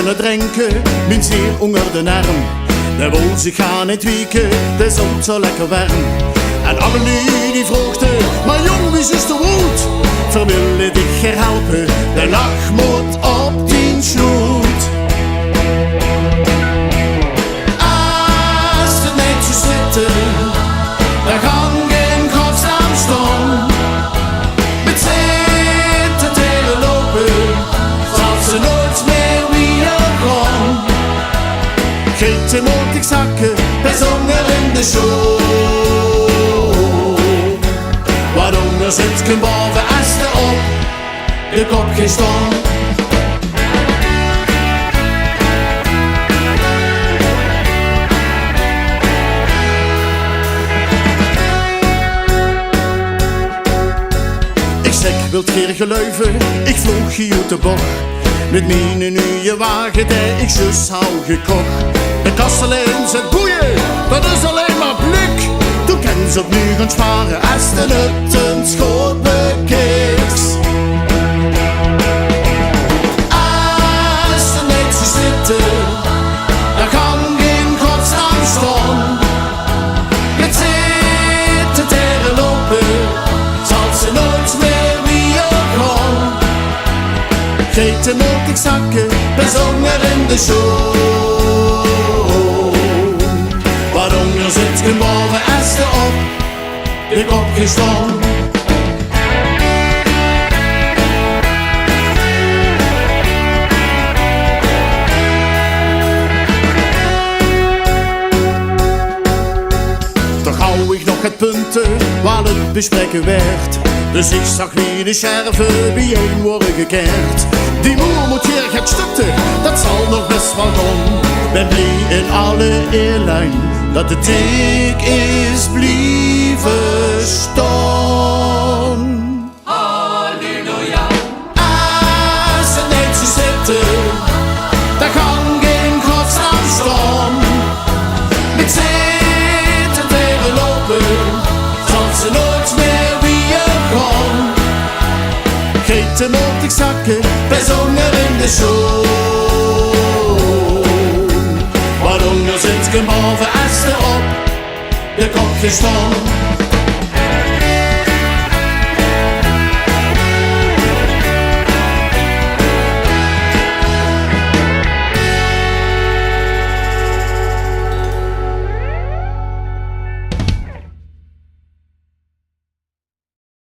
het drinken, mijn zeer onder de arm. De wil zich gaan niet wieken, het is ook zo lekker warm. En Amelie die vroegde, maar jong, wie is de woed? Verwille dich herhelpen, de nacht moet op 10 sloot. Als het niet zo zitten, dan kan geen godsnaam staan. Met zitten tegen lopen, zal ze nooit meer weer gaan. Gieten moet ik zakken, bij zonger in de show. Waaronder zit geen boven asten op, de kop gestaan. Ik zeg, wilt geen geleuven, ik vloog hier uit de bocht. Met mijn nieuwe wagen, die ik zus hou gekocht. De kastelein zet boeien, dat is alleen maar blik. Toen kan ze opnieuw gaan sparen als de nutten schoot bekijkt. Als ze niet zo zitten, dan kan geen godsnaam staan. Met zitten tegen lopen, zal ze nooit meer weer gaan. Gieten moet ik zakken, bij zonger in de show. Waaronder zit geen boven asten op, de kop gestaan. Toch hou ik nog het punten waar het bespreken werd. Dus ik zag wie de scherven bijeen worden gekeerd. Die moer moet hier gaat stutten, dat zal nog best wel gaan. Ben blij in alle eerlijn dat de tik is blijven staan. Halleluja. Als ze niet zo zitten, dan kan geen godsnaam staan. Met zitten tegen lopen, zal ze nooit meer weer gaan. Gieten moet ik zakken, bij zonger in de show. Waaronder zit geen boven asten op, de kop gestaan.